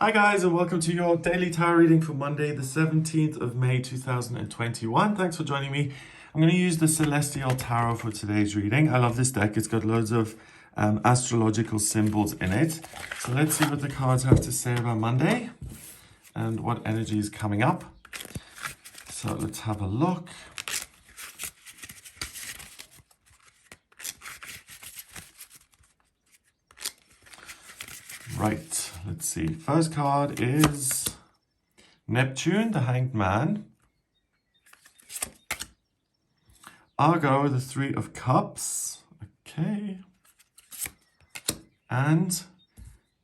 Hi guys, and welcome to your daily tarot reading for Monday the 17th of May 2021. Thanks for joining me. I'm going to use the Celestial Tarot for today's reading. I love this deck. It's got loads of astrological symbols in it. So let's see what the cards have to say about Monday and what energy is coming up. So let's have a look. Right, let's see. First card is Neptune, the Hanged Man. Argo, the Three of Cups. Okay. And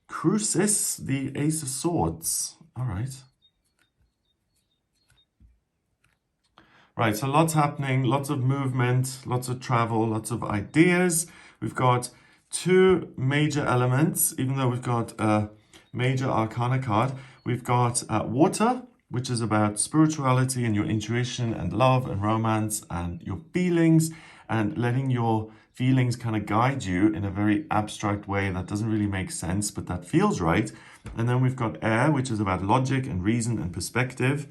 Crucis, the Ace of Swords. All right. Right, so lots happening, lots of movement, lots of travel, lots of ideas. We've got two major elements, even though we've got a major arcana card. We've got water, which is about spirituality and your intuition and love and romance and your feelings and letting your feelings kind of guide you in a very abstract way that doesn't really make sense, but that feels right. And then we've got air, which is about logic and reason and perspective,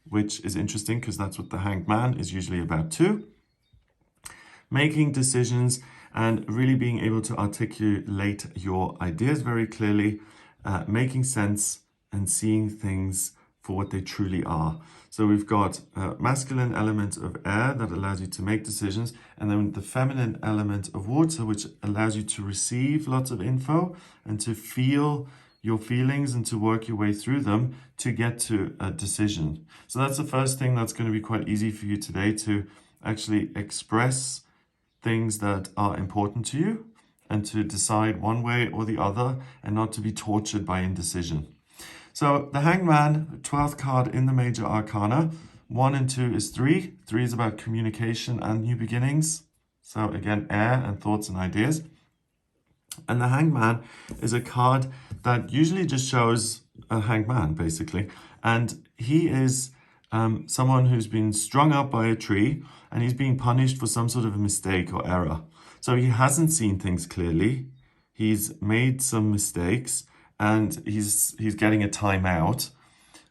which is interesting because that's what the Hanged Man is usually about too. Making decisions and really being able to articulate your ideas very clearly, making sense and seeing things for what they truly are. So we've got a masculine element of air that allows you to make decisions, and then the feminine element of water, which allows you to receive lots of info and to feel your feelings and to work your way through them to get to a decision. So that's the first thing that's going to be quite easy for you today, to actually express things that are important to you and to decide one way or the other and not to be tortured by indecision. So the Hanged Man, 12th card in the major arcana. 1 and 2 is 3. 3 is about communication and new beginnings. So again, air and thoughts and ideas. And the Hanged Man is a card that usually just shows a hanged man, basically. And he is someone who's been strung up by a tree and he's being punished for some sort of a mistake or error. So he hasn't seen things clearly. He's made some mistakes and he's getting a timeout.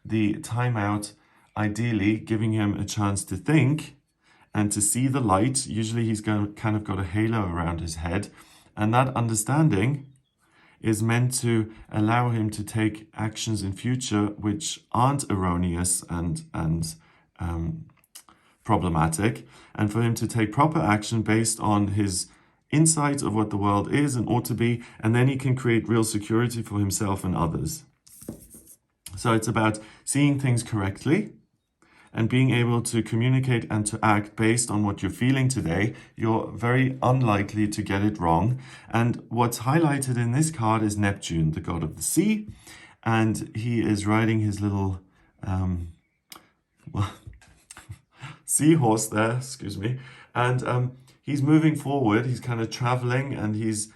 The timeout, ideally, giving him a chance to think and to see the light. Usually he's kind of got a halo around his head. And that understanding is meant to allow him to take actions in future which aren't erroneous and problematic, and for him to take proper action based on his insight of what the world is and ought to be, and then he can create real security for himself and others. So it's about seeing things correctly and being able to communicate and to act based on what you're feeling today. You're very unlikely to get it wrong. And what's highlighted in this card is Neptune, the god of the sea. And he is riding his little seahorse there, excuse me. And he's moving forward. He's kind of traveling and he's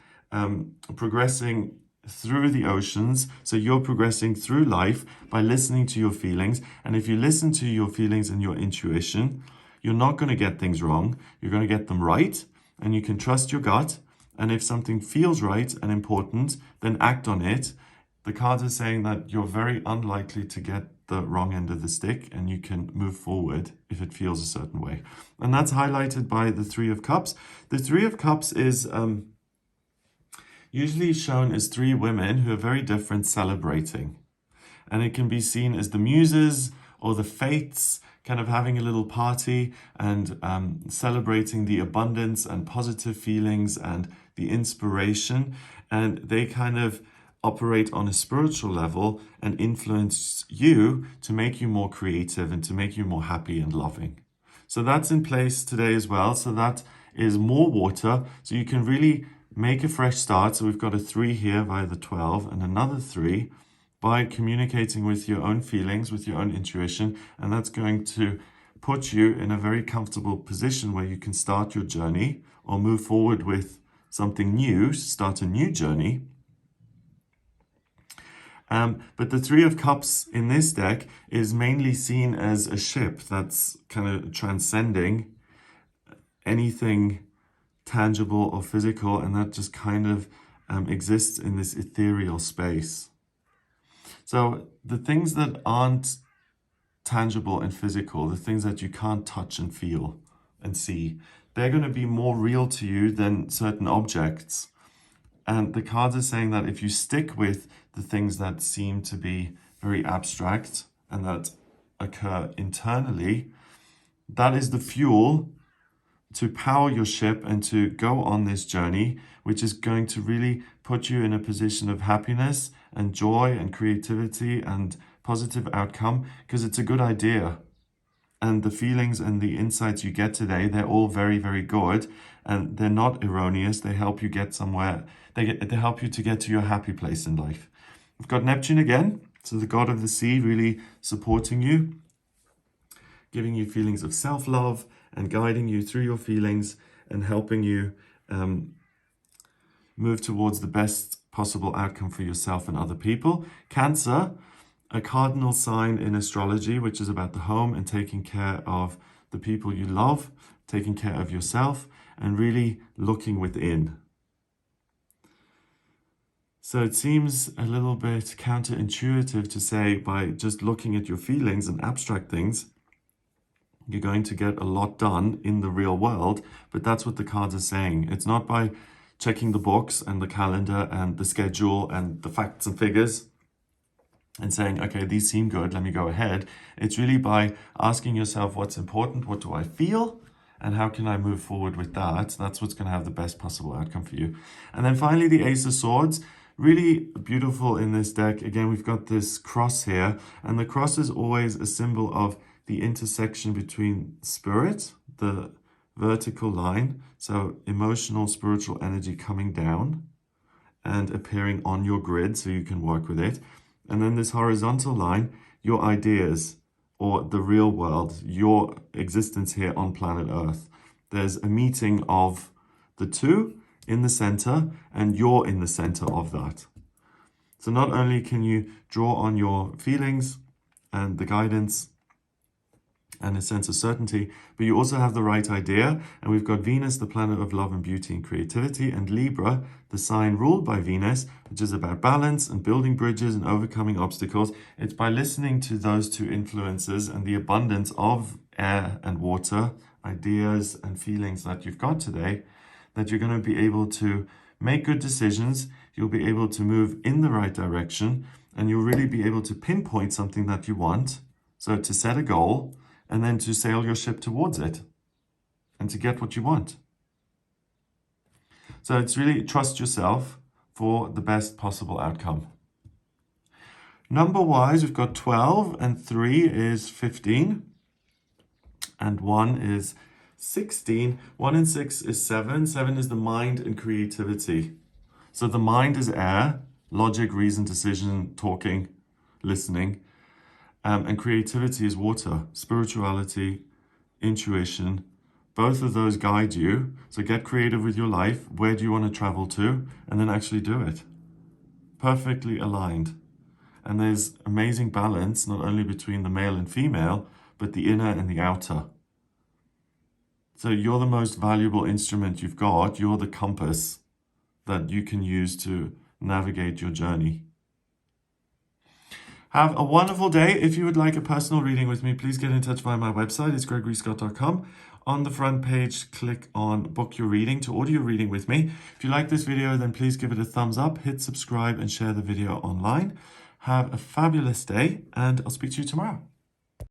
progressing through the oceans. So you're progressing through life by listening to your feelings. And if you listen to your feelings and your intuition, you're not going to get things wrong. You're going to get them right. And you can trust your gut. And if something feels right and important, then act on it. The cards are saying that you're very unlikely to get the wrong end of the stick and you can move forward if it feels a certain way. And that's highlighted by the Three of Cups. The Three of Cups is usually shown as three women who are very different celebrating. And it can be seen as the muses or the fates kind of having a little party and celebrating the abundance and positive feelings and the inspiration. And they kind of operate on a spiritual level and influence you to make you more creative and to make you more happy and loving. So that's in place today as well. So that is more water. So you can really make a fresh start. So we've got a 3 here via the 12 and another 3 by communicating with your own feelings, with your own intuition. And that's going to put you in a very comfortable position where you can start your journey or move forward with something new, start a new journey. But the Three of Cups in this deck is mainly seen as a ship that's kind of transcending anything tangible or physical, and that just kind of exists in this ethereal space. So the things that aren't tangible and physical, the things that you can't touch and feel and see, they're going to be more real to you than certain objects. And the cards are saying that if you stick with the things that seem to be very abstract and that occur internally, that is the fuel to power your ship and to go on this journey, which is going to really put you in a position of happiness and joy and creativity and positive outcome, because it's a good idea. And the feelings and the insights you get today, they're all very, very good, and they're not erroneous. They help you get somewhere. They help you to get to your happy place in life. We've got Neptune again, so the god of the sea, really supporting you, giving you feelings of self-love and guiding you through your feelings and helping you move towards the best possible outcome for yourself and other people. Cancer, a cardinal sign in astrology, which is about the home and taking care of the people you love, taking care of yourself, and really looking within. So it seems a little bit counterintuitive to say by just looking at your feelings and abstract things, you're going to get a lot done in the real world, but that's what the cards are saying. It's not by checking the books and the calendar and the schedule and the facts and figures and saying, okay, these seem good, let me go ahead. It's really by asking yourself what's important, what do I feel, and how can I move forward with that? That's what's going to have the best possible outcome for you. And then finally, the Ace of Swords. Really beautiful in this deck. Again, we've got this cross here, and the cross is always a symbol of the intersection between spirit, the vertical line, so emotional, spiritual energy coming down and appearing on your grid so you can work with it. And then this horizontal line, your ideas or the real world, your existence here on planet Earth. There's a meeting of the two in the center, and you're in the center of that. So not only can you draw on your feelings and the guidance and a sense of certainty, but you also have the right idea. And we've got Venus, the planet of love and beauty and creativity, and Libra, the sign ruled by Venus, which is about balance and building bridges and overcoming obstacles. It's by listening to those two influences and the abundance of air and water, ideas and feelings that you've got today, that you're going to be able to make good decisions. You'll be able to move in the right direction, and you'll really be able to pinpoint something that you want. So to set a goal, and then to sail your ship towards it and to get what you want. So it's really trust yourself for the best possible outcome. Number-wise, we've got 12, and 3 is 15, and 1 is 16. 1 and 6 is 7. 7 is the mind and creativity. So the mind is air, logic, reason, decision, talking, listening. And creativity is water, spirituality, intuition. Both of those guide you. So get creative with your life. Where do you want to travel to? And then actually do it. Perfectly aligned. And there's amazing balance, not only between the male and female, but the inner and the outer. So you're the most valuable instrument you've got. You're the compass that you can use to navigate your journey. Have a wonderful day. If you would like a personal reading with me, please get in touch via my website. It's gregoryscott.com. On the front page, click on Book Your Reading to order your reading with me. If you like this video, then please give it a thumbs up, hit subscribe, and share the video online. Have a fabulous day, and I'll speak to you tomorrow.